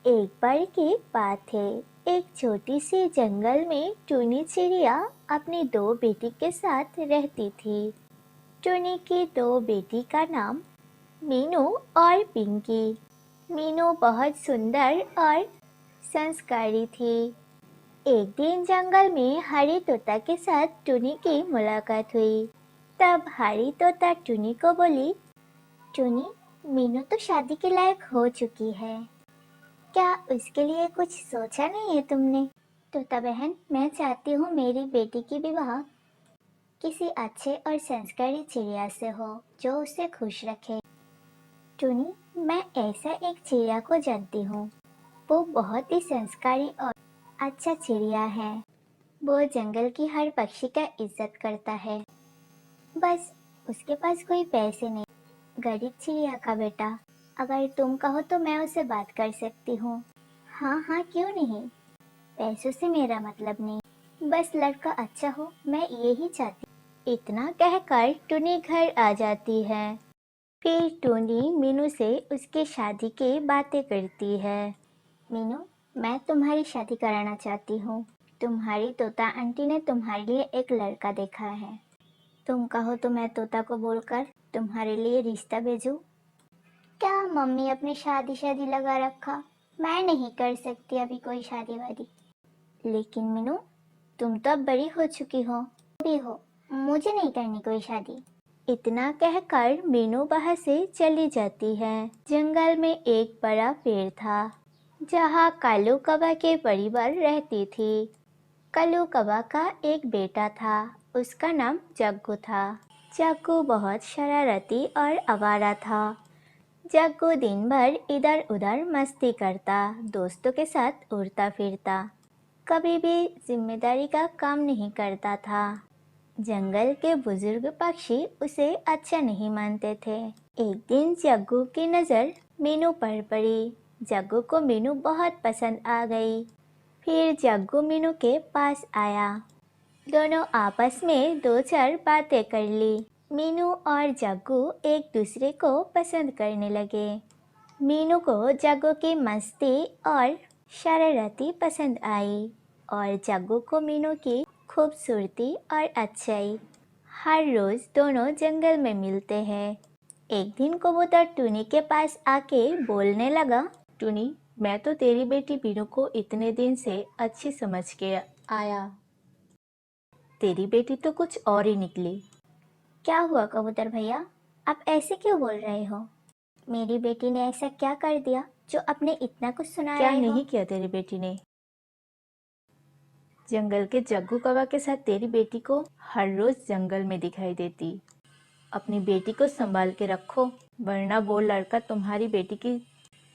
एक बार की बात है। एक छोटी सी जंगल में टूनी चिड़िया अपनी दो बेटी के साथ रहती थी। टूनी की दो बेटी का नाम मीनू और पिंकी। मीनू बहुत सुंदर और संस्कारी थी। एक दिन जंगल में हरी तोता के साथ टूनी की मुलाकात हुई। तब हरी तोता टूनी को बोली, टूनी, मीनू तो शादी के लायक हो चुकी है, क्या उसके लिए कुछ सोचा नहीं है तुमने? तोता बहन, मैं चाहती हूँ मेरी बेटी की विवाह किसी अच्छे और संस्कारी चिड़िया से हो जो उसे खुश रखे। टूनी, मैं ऐसा एक चिड़िया को जानती हूँ। वो बहुत ही संस्कारी और अच्छा चिड़िया है। वो जंगल की हर पक्षी का इज्जत करता है। बस उसके पास कोई पैसे नहीं। गरीब चिड़िया का बेटा। अगर तुम कहो तो मैं उससे बात कर सकती हूँ। हाँ हाँ, क्यों नहीं। पैसों से मेरा मतलब नहीं, बस लड़का अच्छा हो, मैं यही चाहती। इतना कहकर टूनी घर आ जाती है। फिर टूनी मीनू से उसकी शादी की बातें करती है। मीनू, मैं तुम्हारी शादी कराना चाहती हूँ। तुम्हारी तोता आंटी ने तुम्हारे लिए एक लड़का देखा है। तुम कहो तो मैं तोता को बोलकर तुम्हारे लिए रिश्ता भेजूं? क्या मम्मी अपनी शादी शादी लगा रखा, मैं नहीं कर सकती अभी कोई शादी वादी। लेकिन मीनू, तुम तो अब बड़ी हो चुकी हो। भी हो, मुझे नहीं करनी कोई शादी। इतना कहकर मीनू वहां से चली जाती है। जंगल में एक बड़ा पेड़ था जहाँ कालू कौवा के परिवार रहती थी। कालू कौवा का एक बेटा था, उसका नाम जग्गू था। जग्गू बहुत शरारती और आवारा था। जग्गू दिन भर इधर उधर मस्ती करता, दोस्तों के साथ उड़ता फिरता, कभी भी जिम्मेदारी का काम नहीं करता था। जंगल के बुजुर्ग पक्षी उसे अच्छा नहीं मानते थे। एक दिन जग्गू की नज़र मीनू पर पड़ी। जग्गू को मीनू बहुत पसंद आ गई। फिर जग्गू मीनू के पास आया। दोनों आपस में दो चार बातें कर ली। मीनू और जग्गू एक दूसरे को पसंद करने लगे। मीनू को जग्गू की मस्ती और शरारती पसंद आई और जग्गू को मीनू की खूबसूरती और अच्छाई। हर रोज दोनों जंगल में मिलते हैं। एक दिन कबूतर टूनी के पास आके बोलने लगा, टूनी, मैं तो तेरी बेटी मीनू को इतने दिन से अच्छी समझ के आया, तेरी बेटी तो कुछ और ही निकली। क्या हुआ कबूतर भैया, आप ऐसे क्यों बोल रहे हो? मेरी बेटी ने ऐसा क्या कर दिया जो आपने इतना कुछ सुना क्या रहे हो? नहीं किया तेरी बेटी ने? जंगल के जग्गू कौवा के साथ तेरी बेटी को हर रोज जंगल में दिखाई देती। अपनी बेटी को संभाल के रखो, वरना वो लड़का तुम्हारी बेटी की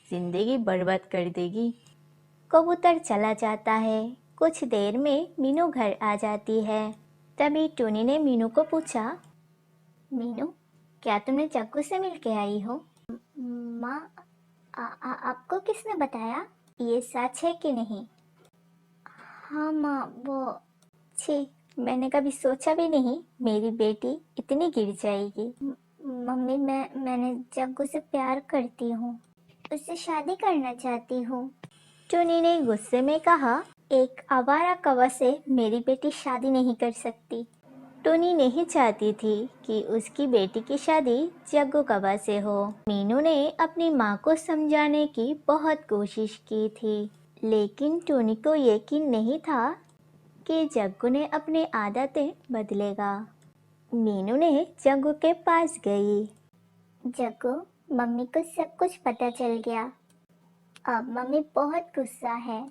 जिंदगी बर्बाद कर देगी। कबूतर चला जाता है। कुछ देर में मीनू घर आ जाती है। तभी टूनी ने मीनू को पूछा, मीनू, क्या तुमने जग्गू से मिलके आई हो? माँ, आपको किसने बताया? ये सच है कि नहीं? हाँ माँ, वो छी, मैंने कभी सोचा भी नहीं मेरी बेटी इतनी गिर जाएगी। मम्मी, मैंने जग्गू से प्यार करती हूँ, उससे शादी करना चाहती हूँ। टूनी ने गुस्से में कहा, एक आवारा कौवा से मेरी बेटी शादी नहीं कर सकती। टूनी नहीं चाहती थी कि उसकी बेटी की शादी जग्गू कौवा से हो। मीनू ने अपनी माँ को समझाने की बहुत कोशिश की थी, लेकिन टूनी को यकीन नहीं था कि जग्गू ने अपनी आदतें बदलेगा। मीनू ने जग्गू के पास गई। जग्गू, मम्मी को सब कुछ पता चल गया। अब मम्मी बहुत गुस्सा है।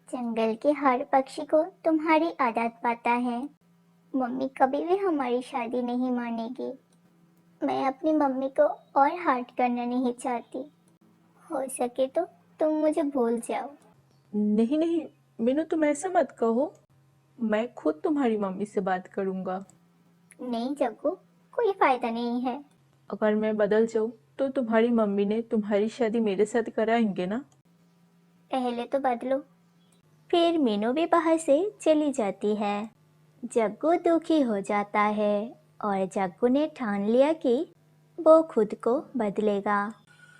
जंगल के हर पक्षी को तुम्हारी आदत पता है। मम्मी कभी भी हमारी शादी नहीं मानेगी। मैं अपनी मम्मी को और हर्ट करना नहीं चाहती। हो सके तो तुम मुझे भूल जाओ। नहीं नहीं मीनू, तुम ऐसा मत कहो, मैं खुद तुम्हारी मम्मी से बात करूंगा। नहीं जग्गू, कोई फायदा नहीं है। अगर मैं बदल जाऊं तो तुम्हारी मम्मी ने तुम्हारी शादी मेरे साथ कराएंगे ना? पहले तो बदलो। फिर मीनू भी बाहर से चली जाती है। जग्गू दुखी हो जाता है और जग्गू ने ठान लिया कि वो खुद को बदलेगा।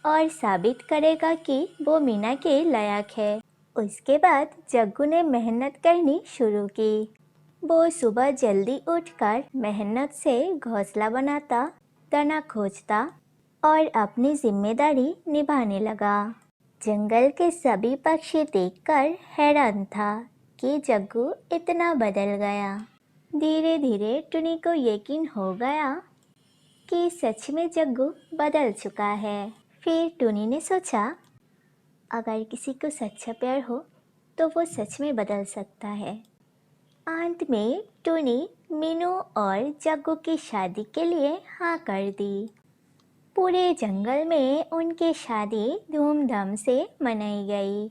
और साबित करेगा कि वो मीना के लायक है। उसके बाद जग्गू ने मेहनत करनी शुरू की। वो सुबह जल्दी उठकर मेहनत से घोंसला बनाता, दाना खोजता और अपनी जिम्मेदारी निभाने लगा। जंगल के सभी पक्षी देखकर हैरान था कि जग्गू इतना बदल गया। धीरे धीरे टुनी को यकीन हो गया कि सच में जग्गू बदल चुका है। फिर टुनी ने सोचा, अगर किसी को सच्चा प्यार हो तो वो सच में बदल सकता है। अंत में टुनी मीनू और जग्गू की शादी के लिए हाँ कर दी। पूरे जंगल में उनकी शादी धूमधाम से मनाई गई।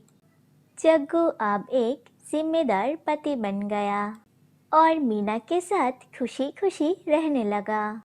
जग्गू अब एक जिम्मेदार पति बन गया और मीना के साथ खुशी खुशी रहने लगा।